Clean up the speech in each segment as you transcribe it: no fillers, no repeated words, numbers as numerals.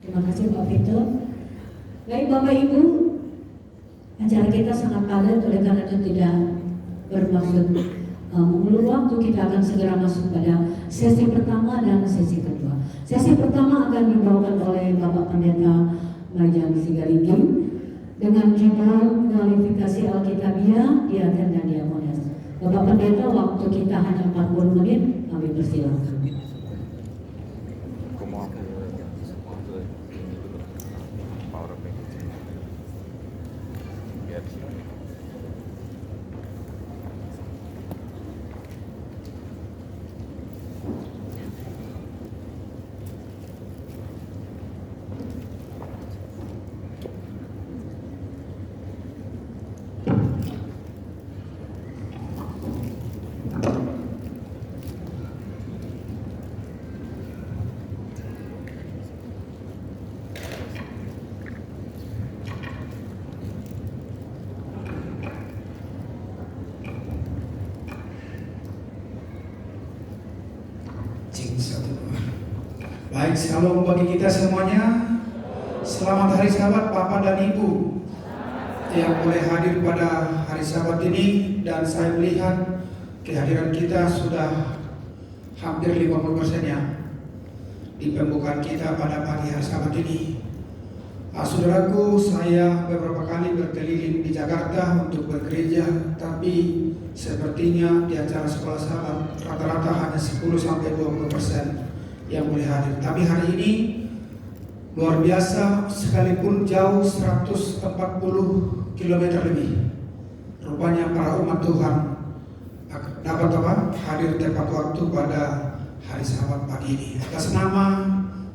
Terima kasih Pak Peter. Baik Bapak Ibu, acara kita sangat padat, oleh karena itu tidak bermaksud mengulur waktu. Kita akan segera masuk pada sesi pertama dan sesi kedua. Sesi pertama akan dibawakan oleh Bapak Pendeta Marjan Sigalingging dengan judul kualifikasi Alkitabiah, Diaken dan Diakones. Bapak Pendeta, waktu kita hanya 40 menit, kami persilakan. Baik, shalom bagi kita semuanya. Selamat hari Sabat Bapak dan Ibu yang boleh hadir pada hari Sabat ini. Dan saya melihat kehadiran kita sudah hampir 50% ya di pembukaan kita pada pagi hari Sabat ini. Saudaraku, saya beberapa kali berkeliling di Jakarta untuk bergereja, tapi sepertinya di acara sekolah Sabat rata-rata hanya 10-20% yang boleh hadir. Tapi hari ini luar biasa, sekalipun jauh 140 km lebih, rupanya para umat Tuhan dapat hadir tepat waktu pada hari Sabat pagi ini. Atas nama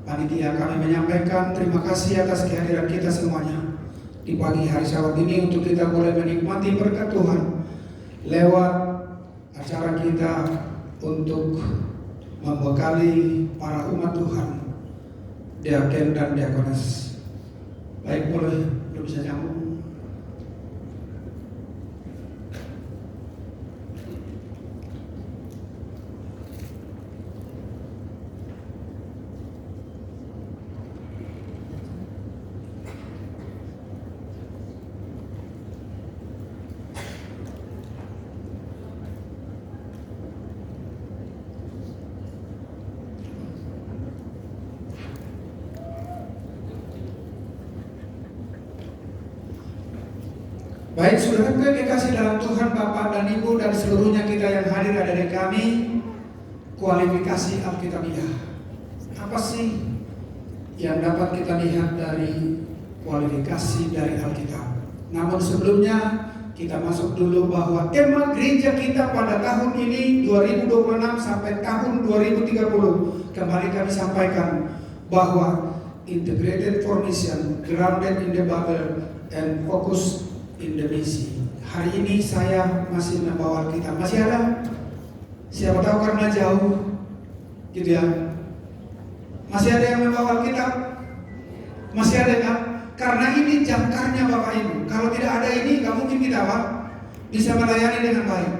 panitia kami menyampaikan terima kasih atas kehadiran kita semuanya di pagi hari Sabat ini, untuk kita boleh menikmati berkat Tuhan lewat acara kita untuk membekali para umat Tuhan, diaken dan diakones. Baik, boleh bisa nyambung. Baik, saudara yang dikasih dalam Tuhan, Bapak dan Ibu dan seluruhnya kita yang hadir ada di kami, kualifikasi Alkitabiah. Apa sih yang dapat kita lihat dari kualifikasi dari Alkitab? Namun sebelumnya kita masuk dulu bahwa tema gereja kita pada tahun ini 2026 sampai tahun 2030 kembali kami sampaikan bahwa integrated formation, grounded in the Bible and focus in the mission. Hari ini saya masih membawa Alkitab. Masih ada? Siapa tahu karena jauh gitu ya. Masih ada yang membawa Alkitab? Masih ada kan? Karena ini jangkarnya Bapak Ibu. Kalau tidak ada ini, nggak mungkin kita bisa melayani dengan baik.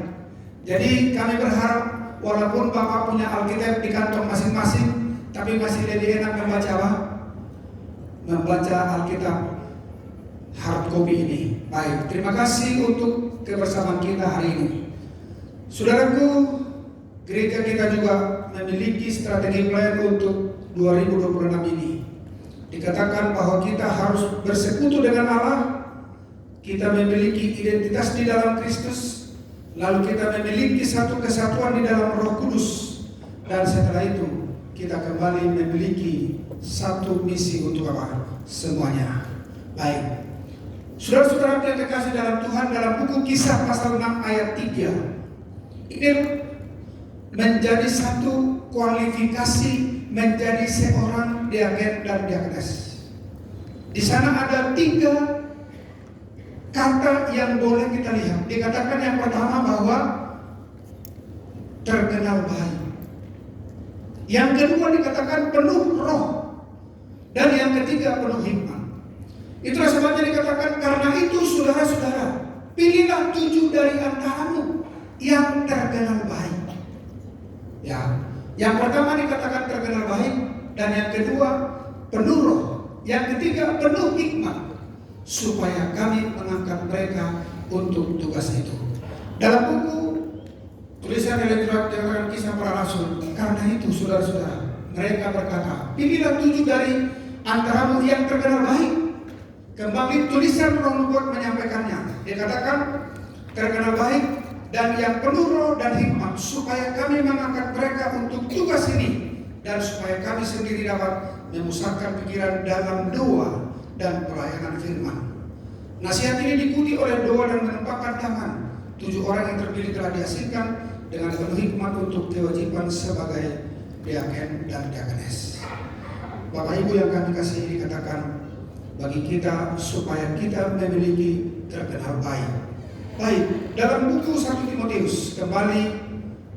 Jadi kami berharap walaupun Bapak punya Alkitab di kantong masing-masing, tapi masih lebih enak membaca apa? Membaca Alkitab hard copy ini. Baik, terima kasih untuk kebersamaan kita hari ini. Saudaraku, gereja kita juga memiliki strategi plan untuk 2026 ini. Dikatakan bahwa kita harus bersekutu dengan Allah, kita memiliki identitas di dalam Kristus, lalu kita memiliki satu kesatuan di dalam Roh Kudus, dan setelah itu kita kembali memiliki satu misi untuk apa? Semuanya. Baik. Saudara-saudara yang terkasih dalam Tuhan, dalam buku Kisah pasal 6 ayat 3 ini menjadi satu kualifikasi menjadi seorang diaken dan diakones. Di sana ada 3 kata yang boleh kita lihat. Dikatakan yang pertama bahwa terkenal baik. Yang kedua dikatakan penuh roh. Dan yang ketiga penuh hikmat. Itulah sebabnya dikatakan, karena itu saudara-saudara, pilihlah 7 dari antaramu yang terkenal baik. Ya, yang pertama dikatakan terkenal baik, dan yang kedua penuh roh, Yang ketiga, penuh hikmat, supaya kami mengangkat mereka untuk tugas itu. Dalam buku tulisan elektronik Kisah Para Rasul, karena itu saudara-saudara, mereka berkata, pilihlah 7 dari antaramu yang terkenal baik. Kembali tulisan Roh Nubuat menyampaikannya. Dia katakan terkenal baik dan yang penuh roh dan hikmat, supaya kami mengangkat mereka untuk tugas ini, dan supaya kami sendiri dapat memusatkan pikiran dalam doa dan pelayanan firman. Nasihat ini diikuti oleh doa dan menempatkan tangan. 7 orang yang terpilih telah dihasilkan dengan penuh hikmat untuk kewajiban sebagai diaken dan diakenes. Bapak Ibu yang kami kasihi, dikatakan bagi kita supaya kita memiliki terkenal baik. Baik, dalam buku 1 Timotius kembali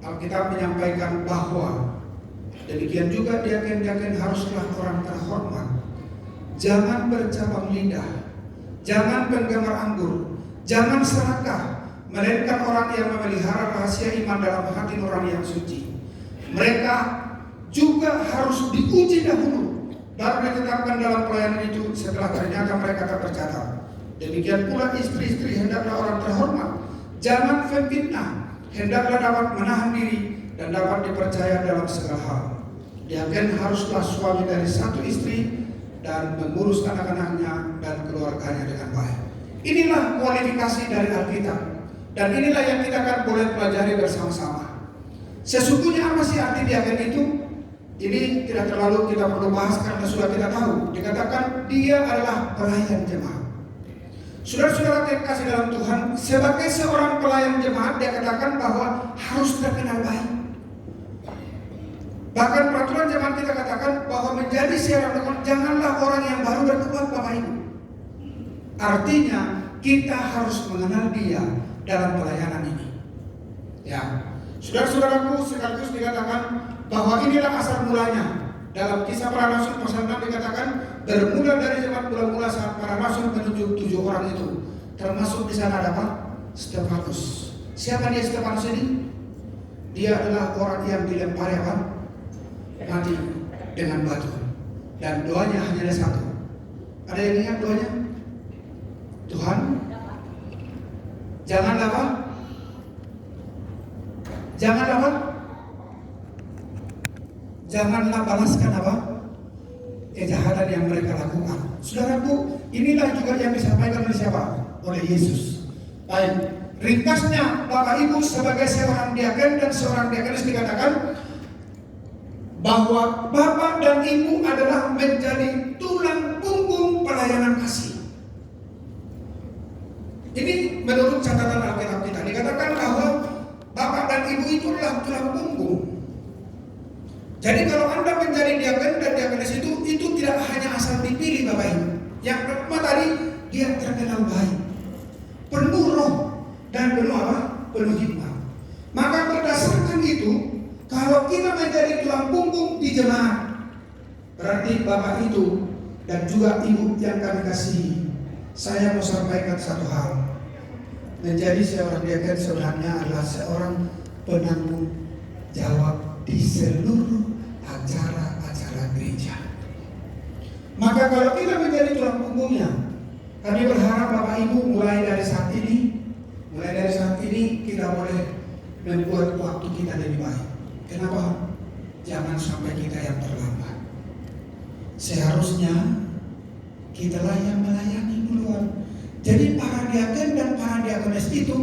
Alkitab menyampaikan bahwa demikian juga diaken-diaken haruslah orang terhormat. Jangan bercabang lidah, jangan penggemar anggur, jangan serakah, melainkan orang yang memelihara rahasia iman dalam hati nurani yang suci. Mereka juga harus diuji dahulu, baru ditetapkan dalam pelayanan itu setelah ternyata mereka tak tercatat. Demikian pula istri-istri hendaklah orang terhormat, jangan fitnah, hendaklah dapat menahan diri dan dapat dipercaya dalam segala hal. Diaken haruslah suami dari satu istri dan mengurus anak-anaknya dan keluarganya dengan baik. Inilah kualifikasi dari Alkitab, dan inilah yang kita akan boleh pelajari bersama-sama. Sesungguhnya apa sih arti diaken itu? Ini tidak terlalu kita perlu bahas karena sudah kita tahu. Dikatakan dia adalah pelayan jemaat. Saudara-saudara yang kasih dalam Tuhan, sebagai seorang pelayan jemaat, dia katakan bahwa harus terkenal baik. Bahkan peraturan jemaat kita katakan bahwa menjadi seorang Tuhan, janganlah orang yang baru bertobat, Bapak Ibu. Artinya kita harus mengenal dia dalam pelayanan ini. Ya, saudara-saudaraku, sekaligus dikatakan bahwa inilah asal mulanya. Dalam Kisah Para Rasul pasal 6 dikatakan bermula dari zaman mula-mula saat para rasul menunjuk 7 orang itu, termasuk di sana ada apa? Stefanus. Siapa dia Stefanus ini? Dia adalah orang yang dilempari apa? Mati dengan batu. Dan doanya hanya ada satu. Ada yang ingat doanya? Tuhan, janganlah apa? Janganlah apa? Janganlah balaskan apa? Kejahatan yang mereka lakukan. Saudaraku, inilah juga yang disampaikan oleh siapa? Oleh Yesus. Baik, ringkasnya Bapak Ibu sebagai seorang diaken dan seorang diakenis dikatakan bahwa Bapak dan Ibu adalah menjadi tulang punggung pelayanan kasih. Ini menurut catatan Alkitab kita dikatakan bahwa Bapak dan Ibu itu adalah tulang punggung. Jadi kalau Anda menjadi diaken dan diakenis itu tidak hanya asal dipilih Bapak Ibu. Yang pertama tadi, dia terkenal baik, penuh roh dan penuh apa? Penuh hikmat. Maka berdasarkan itu, kalau kita menjadi tulang punggung di jemaat, berarti Bapak itu dan juga Ibu yang kami kasihi, saya mau sampaikan satu hal. Menjadi seorang diaken sebenarnya adalah seorang penanggung jawab di seluruh acara-acara gereja. Maka kalau kita menjadi tulang punggungnya, kami berharap Bapak Ibu mulai dari saat ini kita boleh membuat waktu kita lebih baik. Kenapa? Jangan sampai kita yang terlambat. Seharusnya kitalah yang melayani duluan. Jadi para diaken dan para diakenes itu,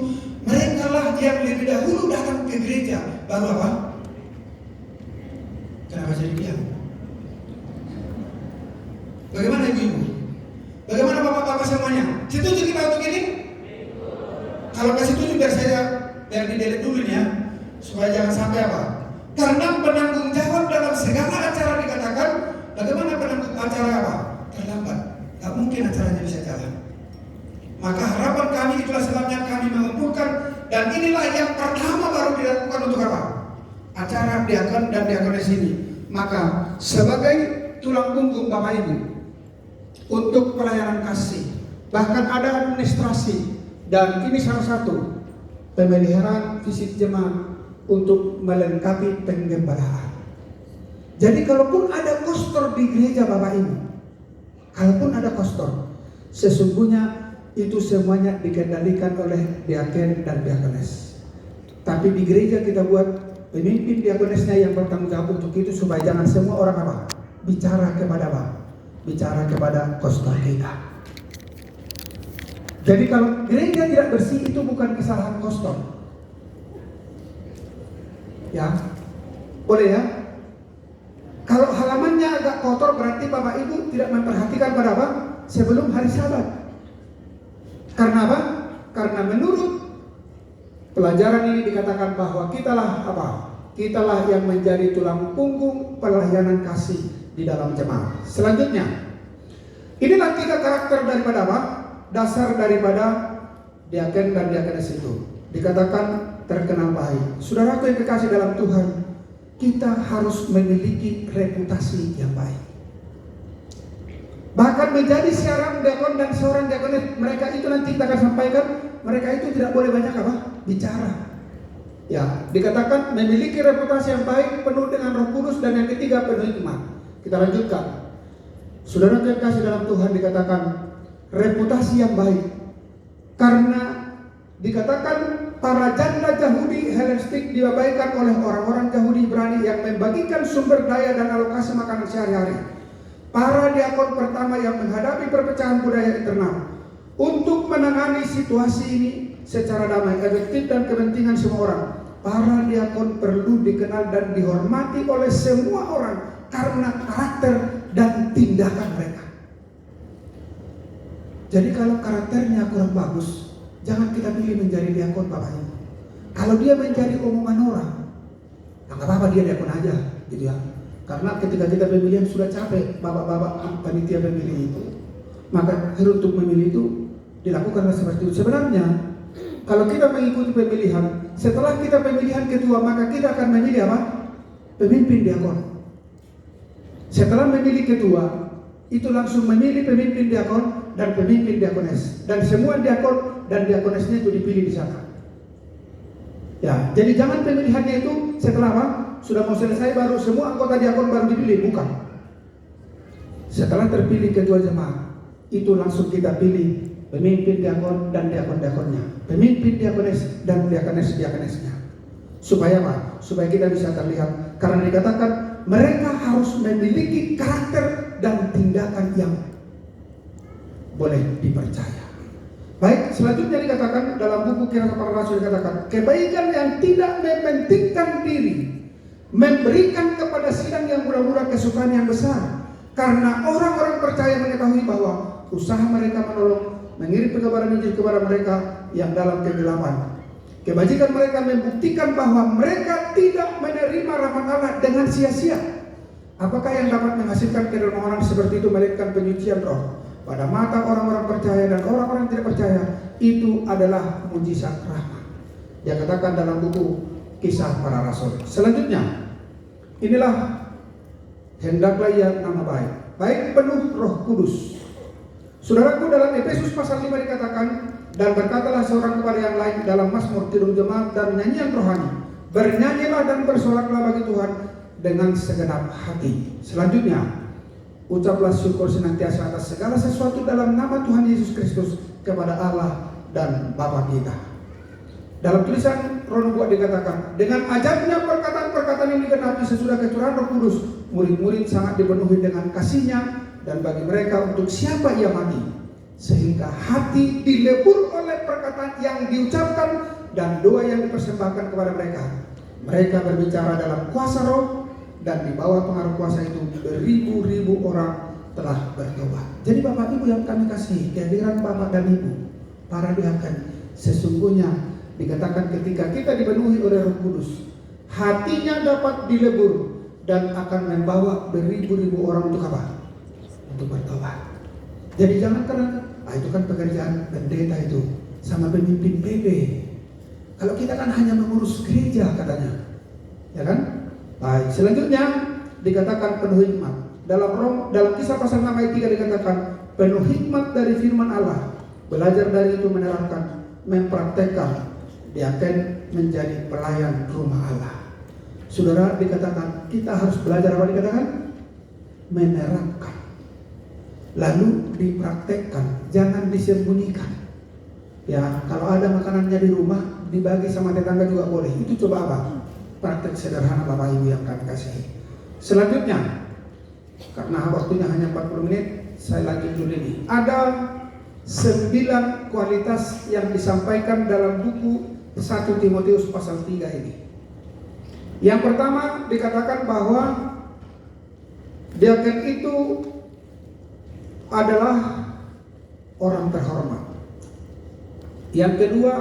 mereka lah yang lebih dahulu datang ke gereja. Baru apa? Kenapa jadi diam? Bagaimana Ibu? Bagaimana Bapak-Bapak semuanya? Setuju kita untuk ini? Kalau nggak setuju biar di-delete dulu nih ya, supaya jangan sampai apa? Karena penanggung jawab dalam segala acara dikatakan, bagaimana penanggung acara apa? Terlambat, nggak mungkin acaranya bisa jalan. Maka harapan kami itulah sebabnya kami mengumpulkan, dan inilah yang pertama baru dilakukan untuk apa? Acara diaken dan diakenes ini. Maka sebagai tulang punggung Bapak Ibu untuk pelayanan kasih, bahkan ada administrasi, dan ini salah satu pemeliharaan fisik jemaat untuk melengkapi penggembalaan. Jadi kalaupun ada kostor di gereja Bapak Ibu, Kalaupun ada kostor, sesungguhnya itu semuanya dikendalikan oleh diaken dan diakones. Tapi di gereja kita buat pemimpin diakonesnya yang bertanggung jawab untuk itu, supaya jangan semua orang apa? Bicara kepada apa? Bicara kepada kostor kita. Jadi kalau gereja tidak bersih, itu bukan kesalahan kostor. Ya, boleh ya? Kalau halamannya agak kotor, berarti Bapak Ibu tidak memperhatikan pada apa? Sebelum hari Sabat. Karena apa? Karena menurut pelajaran ini dikatakan bahwa kitalah apa? Kitalah yang menjadi tulang punggung pelayanan kasih di dalam jemaat. Selanjutnya, inilah 3 karakter daripada apa? Dasar daripada diaken dan diakones itu. Dikatakan terkenal baik. Saudaraku yang kekasih dalam Tuhan, kita harus memiliki reputasi yang baik. Bahkan menjadi seorang diakon dan seorang diakonis, mereka itu nanti kita akan sampaikan, mereka itu tidak boleh banyak apa? Bicara. Ya, dikatakan memiliki reputasi yang baik, penuh dengan Roh Kudus, dan yang ketiga penuh hikmat. Kita lanjutkan. Saudara yang kasih dalam Tuhan, dikatakan reputasi yang baik. Karena dikatakan para janda Yahudi Helenistik diabaikan oleh orang-orang Yahudi Ibrani yang membagikan sumber daya dan alokasi makanan sehari-hari. Para diakon pertama yang menghadapi perpecahan budaya internal untuk menangani situasi ini secara damai, efektif, dan kepentingan semua orang. Para diakon perlu dikenal dan dihormati oleh semua orang karena karakter dan tindakan mereka. Jadi kalau karakternya kurang bagus, jangan kita pilih menjadi diakon Bapak Ibu. Kalau dia menjadi omongan orang, nggak apa-apa, dia diakon aja, gitu ya. Karena ketika kita pemilihan sudah capek, bapak-bapak panitia pemilih itu, maka untuk memilih itu dilakukan seperti itu. Sebenarnya kalau kita mengikuti pemilihan, setelah kita pemilihan ketua, maka kita akan memilih apa? Pemimpin diakon. Setelah memilih ketua, itu langsung memilih pemimpin diakon dan pemimpin diakones, dan semua diakon dan diakonesnya itu dipilih di sana. Ya, jadi jangan pemilihannya itu setelah apa? Sudah mau selesai baru semua anggota diakon baru dipilih, bukan. Setelah terpilih ketua jemaat, itu langsung kita pilih pemimpin diakon dan diakon-diakonnya, pemimpin diakones dan diakones-diakonesnya. Supaya apa? Supaya kita bisa terlihat. Karena dikatakan mereka harus memiliki karakter dan tindakan yang boleh dipercaya. Baik, selanjutnya dikatakan dalam buku Kisah Para Rasul, dikatakan kebaikan yang tidak mementingkan diri, memberikan kepada sidang yang murah-murah kesukaan yang besar. Karena orang-orang percaya mengetahui bahwa usaha mereka menolong, mengirim pengabaran Injil kepada mereka yang dalam kegelapan. Kebajikan mereka membuktikan bahwa mereka tidak menerima rahmat Allah dengan sia-sia. Apakah yang dapat menghasilkan kedermawanan seperti itu melainkan penyucian roh pada mata orang-orang percaya dan orang-orang tidak percaya? Itu adalah mujizat rahmat. Dia katakan dalam buku Kisah Para Rasul. Selanjutnya, inilah hendaklah ia nama baik, baik penuh Roh Kudus. Saudaraku, dalam Efesus pasal 5 dikatakan, dan berkatalah seorang kepada yang lain dalam Mazmur, kidung jemaat, dan nyanyian rohani, bernyanyilah dan bersoraklah bagi Tuhan dengan segenap hati. Selanjutnya, ucaplah syukur senantiasa atas segala sesuatu dalam nama Tuhan Yesus Kristus kepada Allah dan Bapa kita. Dalam tulisan Roh dikatakan, dengan ajaibnya perkataan-perkataan yang digenapi sesudah kecurahan Roh Kudus, murid-murid sangat dipenuhi dengan kasih-Nya, dan bagi mereka untuk siapa ia mati, sehingga hati dilebur oleh perkataan yang diucapkan dan doa yang dipersembahkan kepada mereka. Mereka berbicara dalam kuasa Roh, dan di bawah pengaruh kuasa itu beribu-ribu orang telah bertobat. Jadi Bapak Ibu yang kami kasih, kehadiran Bapak dan Ibu, para diaken, sesungguhnya dikatakan ketika kita dipenuhi oleh Roh Kudus, hatinya dapat dilebur dan akan membawa beribu-ribu orang untuk apa? Untuk bertobat. Jadi jangan karena itu kan pekerjaan pendeta itu sama pemimpin PB. Kalau kita kan hanya mengurus gereja katanya, ya kan? Baik, selanjutnya dikatakan penuh hikmat. Dalam Kisah pasal 6 ayat 3 dikatakan penuh hikmat dari firman Allah. Belajar dari itu menerapkan, mempraktekkan, dia akan menjadi pelayan rumah Allah. Saudara, dikatakan kita harus belajar apa dikatakan? Menerapkan. lalu dipraktekkan, jangan disembunyikan. Ya, kalau ada makanannya di rumah, dibagi sama tetangga juga boleh. Itu coba apa? Praktek sederhana Bapak Ibu yang kami kasihi. Selanjutnya, karena waktunya hanya 40 menit, saya lanjut dulu ini. Ada 9 kualitas yang disampaikan dalam buku 1 Timotius pasal 3 ini. Yang pertama dikatakan bahwa diaken itu adalah orang terhormat. Yang kedua,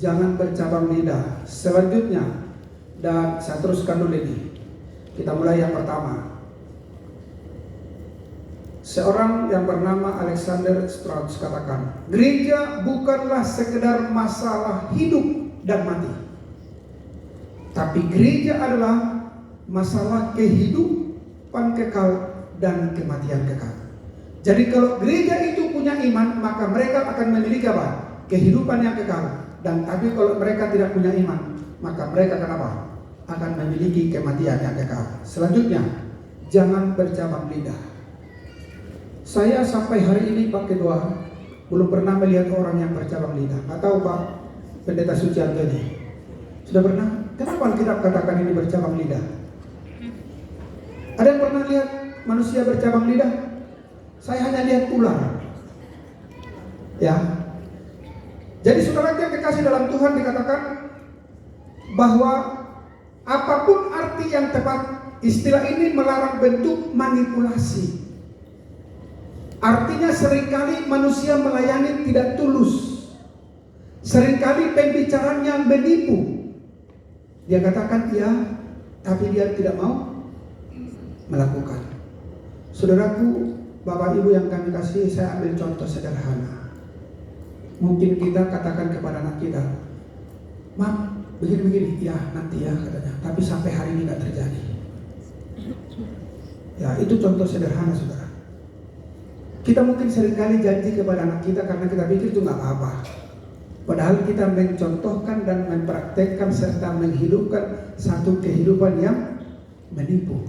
jangan bercabang lidah. Selanjutnya, dan saya teruskan dulu ini. Kita mulai yang pertama. Seorang yang bernama Alexander Strauss katakan, gereja bukanlah sekedar masalah hidup dan mati, tapi gereja adalah masalah kehidupan kekal dan kematian kekal. Jadi kalau gereja itu punya iman, maka mereka akan memiliki apa? Kehidupan yang kekal. Dan tapi kalau mereka tidak punya iman, maka mereka akan apa? Akan memiliki kematian yang kekal. Selanjutnya, jangan bercabang lidah. Saya sampai hari ini pakai doa belum pernah melihat orang yang bercabang lidah. Nggak tahu Pak Pendeta Sucianto ini sudah pernah? Kenapa Alkitab katakan ini bercabang lidah? Ada yang pernah lihat manusia bercabang lidah? Saya hanya lihat ular. Ya. Jadi saudara yang dikasih dalam Tuhan, dikatakan bahwa apapun arti yang tepat, istilah ini melarang bentuk manipulasi. Artinya seringkali manusia melayani tidak tulus. Seringkali pembicaranya menipu. Dia katakan iya, tapi dia tidak mau melakukan. Saudaraku, Bapak Ibu yang kami kasih, saya ambil contoh sederhana. Mungkin kita katakan kepada anak kita, "Mam, begini-begini." "Ya, nanti ya," katanya. Tapi sampai hari ini tidak terjadi. Ya, itu contoh sederhana, saudara. Kita mungkin seringkali janji kepada anak kita karena kita pikir itu nggak apa-apa. Padahal kita mencontohkan dan mempraktekkan serta menghidupkan satu kehidupan yang menipu.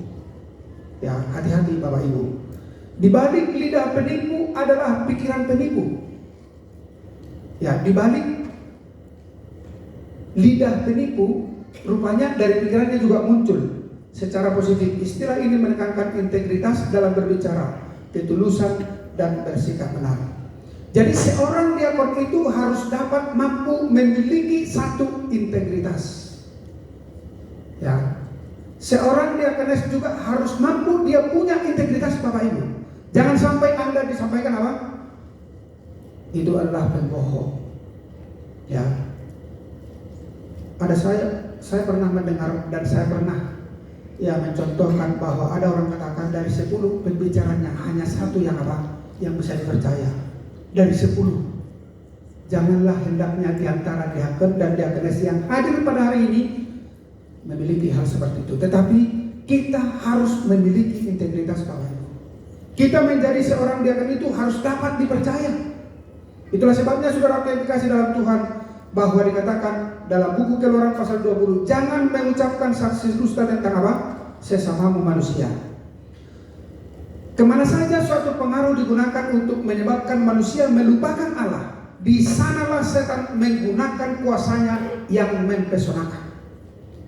Ya, hati-hati Bapak Ibu. Di balik lidah penipu adalah pikiran penipu. Ya, di balik lidah penipu, rupanya dari pikirannya juga muncul secara positif. Istilah ini menekankan integritas dalam berbicara, ketulusan dan bersikap benar. Jadi seorang diakon itu harus dapat mampu memiliki satu integritas. Ya, seorang diakones juga harus mampu dia punya integritas Bapak Ibu. Jangan sampai Anda disampaikan apa? Itu adalah pembohong. Ya. Ada saya pernah mendengar dan saya pernah mencontohkan bahwa ada orang katakan dari 10 pembicaranya hanya 1 yang apa? Yang bisa dipercaya. Dari 10. Janganlah hendaknya diantara diakon dan diakones yang hadir pada hari ini memiliki hal seperti itu. Tetapi kita harus memiliki integritas Bapak Ibu. Kita menjadi seorang diakon itu harus dapat dipercaya. Itulah sebabnya saudara yang dikasih dalam Tuhan, bahwa dikatakan dalam buku Keluaran pasal 20, jangan mengucapkan saksi dusta tentang apa? Sesamamu manusia. Kemana saja suatu pengaruh digunakan untuk menyebabkan manusia melupakan Allah, di sanalah setan menggunakan kuasanya yang mempesonakan.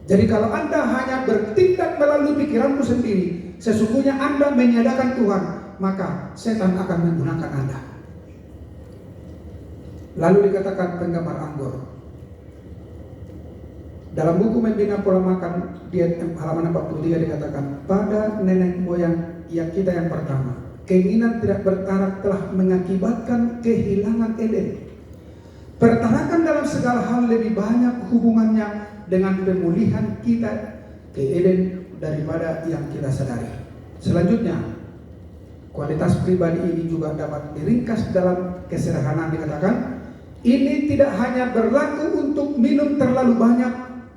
Jadi kalau Anda hanya bertindak melalui pikiranmu sendiri, sesungguhnya Anda meniadakan Tuhan, maka setan akan menggunakan Anda. Lalu dikatakan penggemar anggur. Dalam buku Membina Pola Makan di halaman 43 dikatakan, pada nenek moyang kita yang pertama, keinginan tidak bertarak telah mengakibatkan kehilangan Eden. Pertarakan dalam segala hal lebih banyak hubungannya dengan pemulihan kita ke Eden daripada yang kita sadari. Selanjutnya, kualitas pribadi ini juga dapat diringkas dalam kesederhanaan. Dikatakan, ini tidak hanya berlaku untuk minum terlalu banyak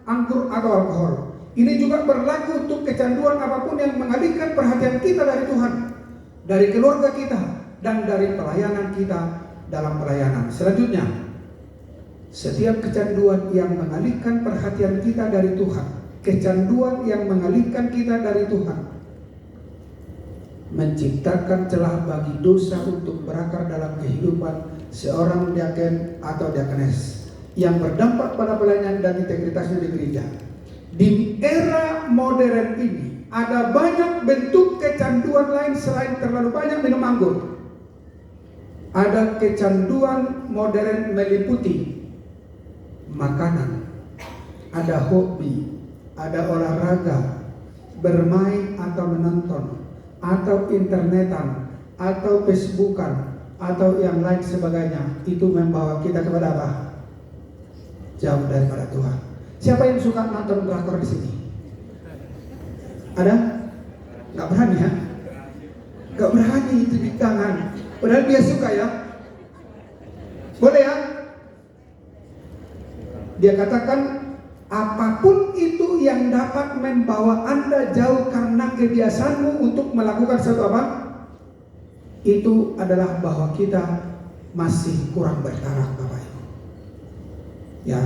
anggur atau alkohol. Ini juga berlaku untuk kecanduan apapun yang mengalihkan perhatian kita dari Tuhan, dari keluarga kita, dan dari pelayanan kita dalam pelayanan. Selanjutnya, setiap kecanduan yang mengalihkan perhatian kita dari Tuhan, kecanduan yang mengalihkan kita dari Tuhan, menciptakan celah bagi dosa untuk berakar dalam kehidupan seorang diaken atau diakenes yang berdampak pada pelayanan dan integritasnya di gereja. Di era modern ini ada banyak bentuk kecanduan lain selain terlalu banyak minum anggur. Ada kecanduan modern meliputi makanan, ada hobi, ada olahraga, bermain atau menonton, atau internetan, atau facebookan, atau yang lain sebagainya. Itu membawa kita kepada apa? Jauh daripada Tuhan. Siapa yang suka nonton drakor di sini? Ada? Gak berani ya? Gak berani, itu jangan. Padahal dia suka ya. Boleh ya? Dia katakan apapun itu yang dapat membawa Anda jauh karena kebiasaanmu untuk melakukan satu apa? Itu adalah bahwa kita masih kurang bertaraf, Bapak Ibu. Ya,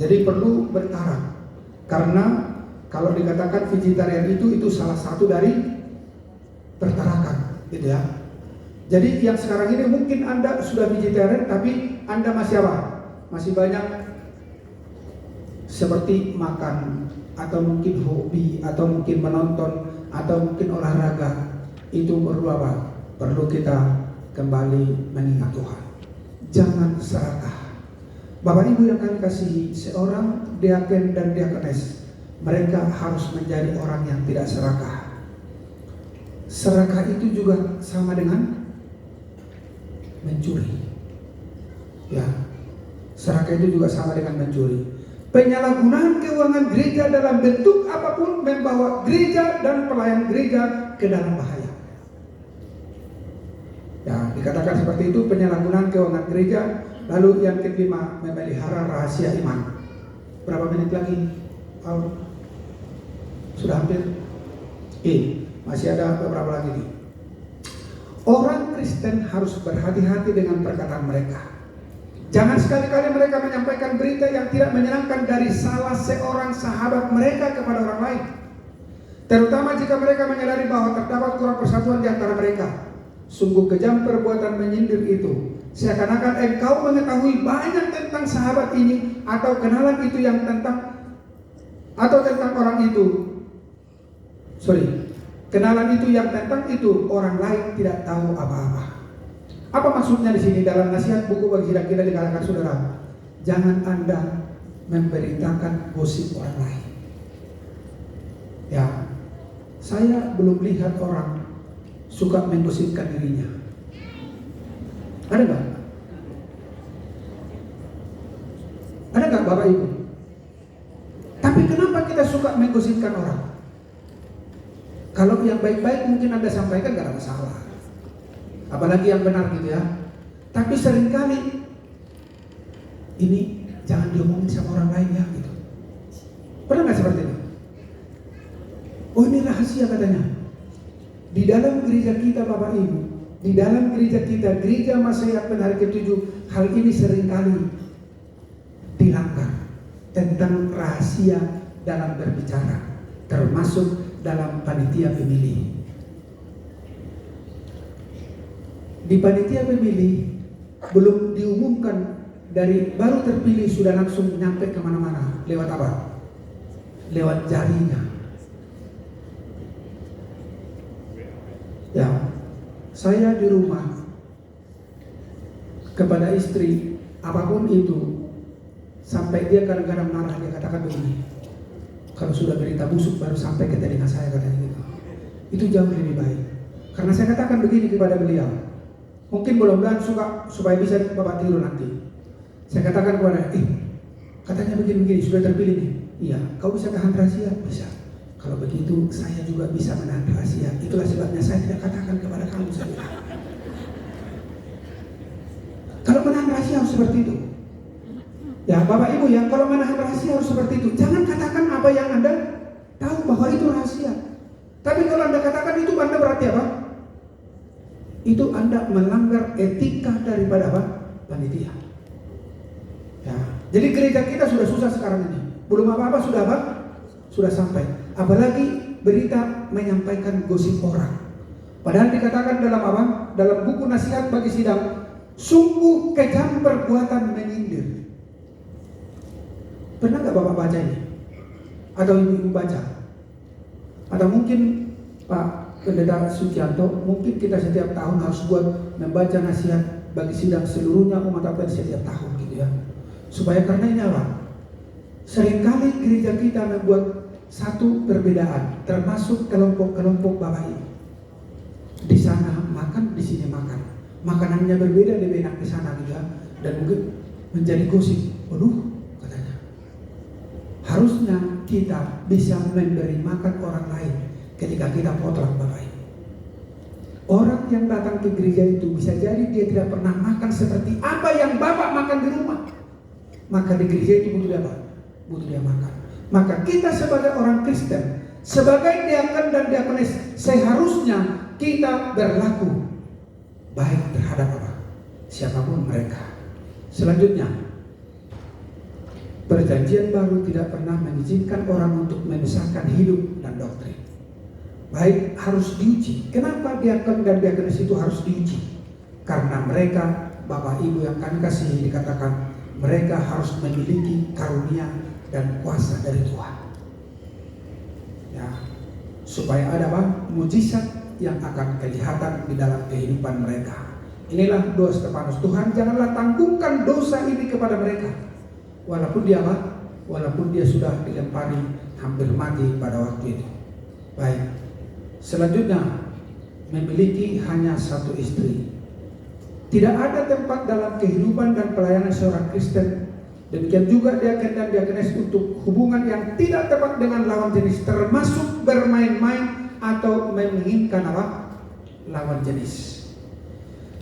jadi perlu bertaraf. Karena kalau dikatakan vegetarian itu salah satu dari pertarakan, gitu ya. Jadi yang sekarang ini mungkin Anda sudah vegetarian, tapi Anda masih apa? Masih banyak seperti makan, atau mungkin hobi, atau mungkin menonton, atau mungkin olahraga. Itu perlu apa? Perlu kita kembali mengingat Tuhan. Jangan serakah. Bapak Ibu yang kami kasihi, seorang diaken dan diakenes, mereka harus menjadi orang yang tidak serakah. Serakah itu juga sama dengan mencuri. Ya, serakah itu juga sama dengan mencuri. Penyalahgunaan keuangan gereja dalam bentuk apapun membawa gereja dan pelayan gereja ke dalam bahaya. Ya, dikatakan seperti itu, penyalahgunaan keuangan gereja. Lalu yang kelima, memelihara rahasia iman. Berapa menit lagi? Sudah hampir. Masih ada beberapa lagi nih. Orang Kristen harus berhati-hati dengan perkataan mereka. Jangan sekali-kali mereka menyampaikan berita yang tidak menyenangkan dari salah seorang sahabat mereka kepada orang lain. Terutama jika mereka menyadari bahwa terdapat kurang persatuan di antara mereka. Sungguh kejam perbuatan menyindir itu. Seakan-akan engkau mengetahui banyak tentang sahabat ini, atau kenalan itu yang tentang, atau tentang orang itu. Kenalan itu yang tentang itu orang lain tidak tahu apa-apa. Apa maksudnya di sini dalam nasihat buku bagi kita di kalangan saudara? Jangan Anda memberitakan gosip orang lain. Ya, saya belum lihat orang suka menggosipkan dirinya. Ada nggak? Ada nggak Bapak Ibu? Tapi kenapa kita suka menggosipkan orang? Kalau yang baik-baik mungkin Anda sampaikan gak ada masalah, apalagi yang benar gitu ya. Tapi seringkali ini jangan diomongin sama orang lain ya gitu. Pernah gak seperti itu? Oh, ini rahasia katanya. Di dalam gereja kita Bapak Ibu, di dalam gereja kita, gereja Masehat pada hari ke-7, hal ini seringkali dilanggar tentang rahasia dalam berbicara, termasuk dalam panitia pemilih. Di panitia pemilih belum diumumkan, dari baru terpilih sudah langsung nyampe kemana-mana. Lewat apa? Lewat jaringan. Ya, saya di rumah kepada istri apapun itu, sampai dia kadang-kadang marah, dia katakan begini, kalau sudah berita busuk baru sampai ke telinga saya, katanya gitu. Itu jauh lebih baik. Karena saya katakan begini kepada beliau, mungkin mudah-mudahan supaya bisa Bapak tiru nanti. Saya katakan kepada, katanya begini-begini, sudah terpilih nih. Iya, kau bisa tahan rahasia? Bisa. Kalau begitu saya juga bisa menahan rahasia. Itulah sebabnya saya tidak katakan kepada kamu, saya bilang. Kalau menahan rahasia harus seperti itu. Ya Bapak Ibu ya, kalau menahan rahasia harus seperti itu. Jangan katakan apa yang Anda tahu bahwa itu rahasia. Tapi kalau Anda katakan itu, Anda berarti apa? Itu Anda melanggar etika daripada apa? Panitia. Ya, jadi gereja kita sudah susah sekarang ini. Belum apa-apa sudah apa? Sudah sampai. Apalagi berita menyampaikan gosip orang. Padahal dikatakan dalam apa? Dalam buku nasihat bagi sidang, sungguh kejam perbuatan menyindir. Pernah nggak Bapak baca ini? Atau Ibu baca? Atau mungkin Pak Pendeta Sucianto, mungkin kita setiap tahun harus buat membaca nasihat bagi sidang seluruhnya umat Advent setiap tahun gitu ya. Supaya karena ini apa? Seringkali gereja kita membuat satu perbedaan, termasuk kelompok-kelompok Bapak Ibu. Di sana makan, di sini makan. Makanannya berbeda, lebih enak di sana gitu ya. Dan mungkin menjadi gosip. Waduh, katanya. Harusnya kita bisa memberi makan orang lain ketika kita potong Bapak Ibu. Orang yang datang ke gereja itu bisa jadi dia tidak pernah makan seperti apa yang Bapak makan di rumah. Maka di gereja itu butuh dia apa? Butuh dia makan. Maka kita sebagai orang Kristen, sebagai diakon dan diakonis, seharusnya kita berlaku baik terhadap apa? Siapapun mereka. Selanjutnya, Perjanjian Baru tidak pernah mengizinkan orang untuk memisahkan hidup dan doktrin. Baik, harus diuji. Kenapa diakon dan diakonis itu harus diuji? Karena mereka, Bapak Ibu yang kami kasihi, dikatakan mereka harus memiliki karunia dan kuasa dari Tuhan. Ya, supaya ada apa? Mujizat yang akan kelihatan di dalam kehidupan mereka. Inilah doa Stefanus. Tuhan, janganlah tanggungkan dosa ini kepada mereka. Walaupun dia apa? Walaupun dia sudah dilempari hampir mati pada waktu itu. Baik. Selanjutnya, memiliki hanya satu istri. Tidak ada tempat dalam kehidupan dan pelayanan seorang Kristen. Demikian juga diakon dan diakonis untuk hubungan yang tidak tepat dengan lawan jenis, termasuk bermain-main atau menginginkan apa? Lawan jenis.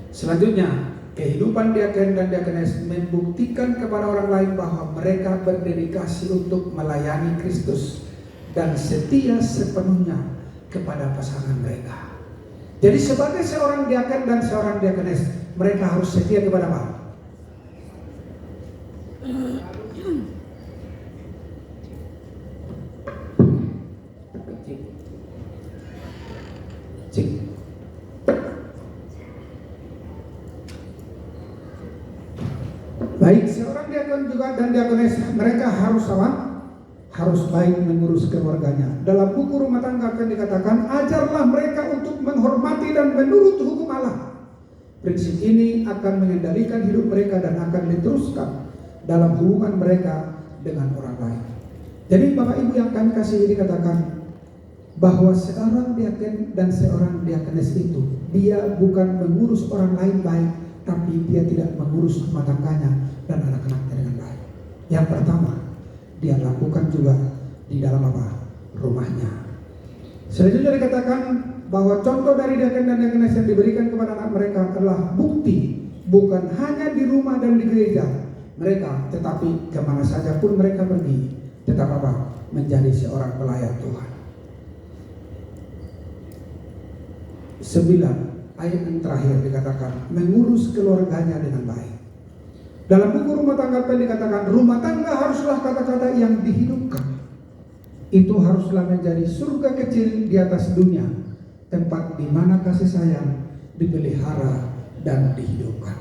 Selanjutnya, kehidupan diakon dan diakonis membuktikan kepada orang lain bahwa mereka berdedikasi untuk melayani Kristus dan setia sepenuhnya kepada pasangan mereka. Jadi sebagai seorang diakon dan seorang diakonis, mereka harus setia kepada apa? Baik, seorang diakon juga dan diakonis, mereka harus apa? Harus baik mengurus keluarganya. Dalam buku rumah tangga akan dikatakan, ajarlah mereka untuk menghormati dan menurut hukum Allah. Prinsip ini akan mengendalikan hidup mereka dan akan diteruskan dalam hubungan mereka dengan orang lain. Jadi Bapak Ibu yang kami kasihi, dikatakan bahwa seorang diakon dan seorang diakonis itu, dia bukan mengurus orang lain baik, tapi dia tidak mengurus rumah tangganya dan anak-anaknya dengan baik. Yang pertama, dia lakukan juga di dalam apa? Rumahnya. Selanjutnya dikatakan bahwa contoh dari diakon dan diakonis yang diberikan kepada anak mereka adalah bukti, bukan hanya di rumah dan di gereja mereka, tetapi kemana saja pun mereka pergi, tetap apa? Menjadi seorang pelayan Tuhan. 9. Ayat yang terakhir dikatakan mengurus keluarganya dengan baik. Dalam buku rumah tangga dikatakan rumah tangga haruslah kata-kata yang dihidupkan. Itu haruslah menjadi surga kecil di atas dunia, tempat di mana kasih sayang dipelihara dan dihidupkan.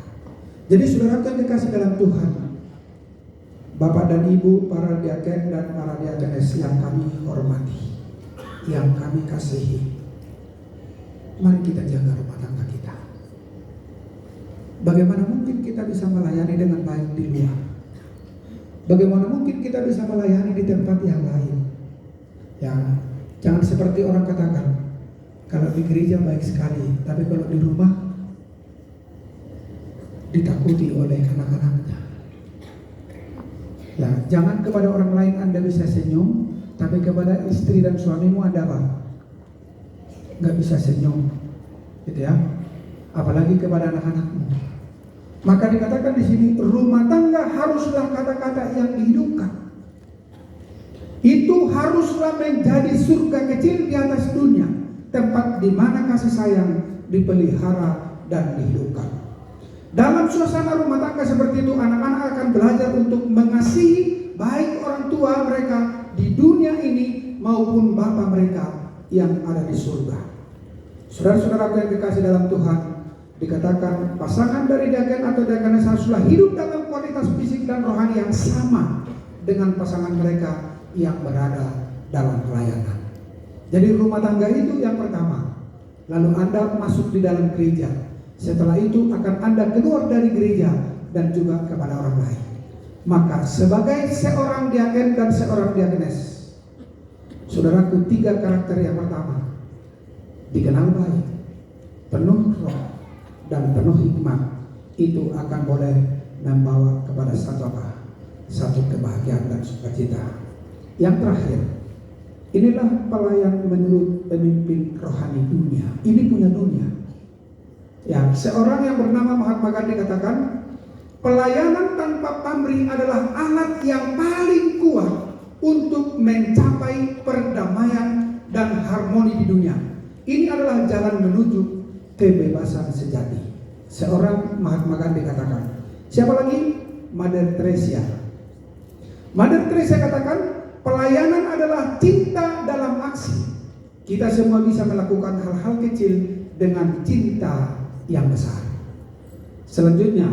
Jadi saudara yang dikasih dalam Tuhan, Bapak dan Ibu, para diakon dan para diakonis yang kami hormati, yang kami kasihi, mari kita jaga rumah tangga kita. Bagaimana mungkin kita bisa melayani dengan baik di luar? Bagaimana mungkin kita bisa melayani di tempat yang lain? Ya, jangan seperti orang katakan, kalau di gereja baik sekali, tapi kalau di rumah ditakuti oleh anak-anaknya. Ya, jangan kepada orang lain Anda bisa senyum, tapi kepada istri dan suamimu Anda apa? Nggak bisa senyum, gitu ya. Apalagi kepada anak-anakmu. Maka dikatakan di sini rumah tangga haruslah kata-kata yang dihidupkan. Itu haruslah menjadi surga kecil di atas dunia, tempat di mana kasih sayang dipelihara dan dihidupkan. Dalam suasana rumah tangga seperti itu, anak-anak akan belajar untuk mengasihi baik orang tua mereka di dunia ini maupun Bapa mereka yang ada di surga. Saudara-saudaraku yang dikasih dalam Tuhan, dikatakan pasangan dari diaken atau diakenes haruslah hidup dalam kualitas fisik dan rohani yang sama dengan pasangan mereka yang berada dalam pelayanan. Jadi rumah tangga itu yang pertama. Lalu Anda masuk di dalam gereja. Setelah itu akan Anda keluar dari gereja dan juga kepada orang lain. Maka sebagai seorang diaken dan seorang diakenes, saudaraku, 3 karakter yang pertama: dikenal baik, penuh roh, dan penuh hikmat. Itu akan boleh membawa kepada satu kebahagiaan dan sukacita. Yang terakhir, inilah pelayan menurut pemimpin rohani dunia. Ini punya dunia. Ya, seorang yang bernama Mahatma Gandhi katakan, pelayanan tanpa pamrih adalah alat yang paling kuat untuk mencapai perdamaian dan harmoni di dunia. Ini adalah jalan menuju kebebasan sejati. Seorang Mahatma Gandhi katakan. Siapa lagi? Mother Teresa. Mother Teresa katakan, pelayanan adalah cinta dalam aksi. Kita semua bisa melakukan hal-hal kecil dengan cinta yang besar. Selanjutnya,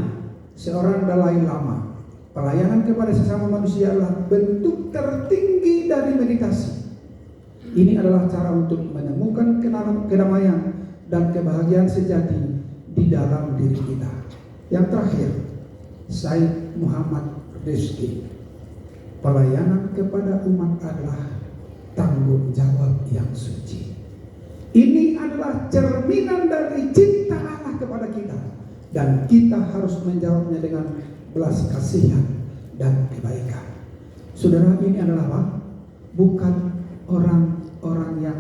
seorang Dalai Lama. Pelayanan kepada sesama manusia adalah bentuk tertinggi dari meditasi. Ini adalah cara untuk menemukan kedamaian dan kebahagiaan sejati di dalam diri kita. Yang terakhir, Syed Muhammad Rizki. Pelayanan kepada umat adalah tanggung jawab yang suci. Ini adalah cerminan dari cinta Allah kepada kita, dan kita harus menjawabnya dengan belas kasihan dan kebaikan. Saudara, ini adalah apa? Bukan orang-orang yang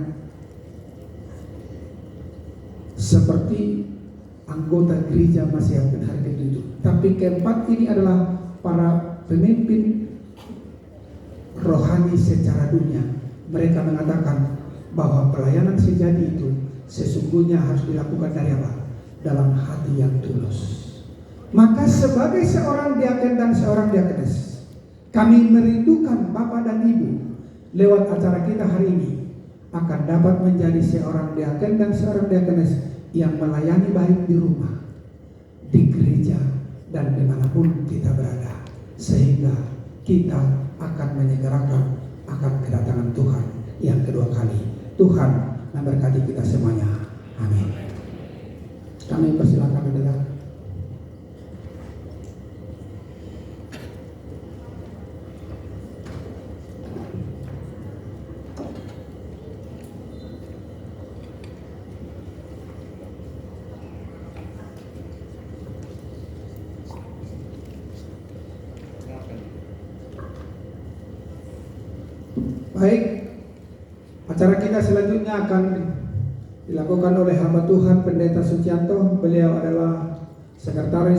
seperti anggota gereja masih yang benar itu, tapi keempat ini adalah para pemimpin rohani secara dunia. Mereka mengatakan bahwa pelayanan sejati itu sesungguhnya harus dilakukan dari apa? Dalam hati yang tulus. Maka sebagai seorang diaken dan seorang diakenes, kami merindukan Bapak dan Ibu lewat acara kita hari ini akan dapat menjadi seorang diaken dan seorang diakenes yang melayani baik di rumah, di gereja, dan dimanapun kita berada, sehingga kita akan menyegerakan akan kedatangan Tuhan yang kedua kali. Tuhan memberkati kita semuanya. Amin. Kami persilakan mendengar. Baik, acara kita selanjutnya akan dilakukan oleh hamba Tuhan Pendeta Sucianto. Beliau adalah sekretaris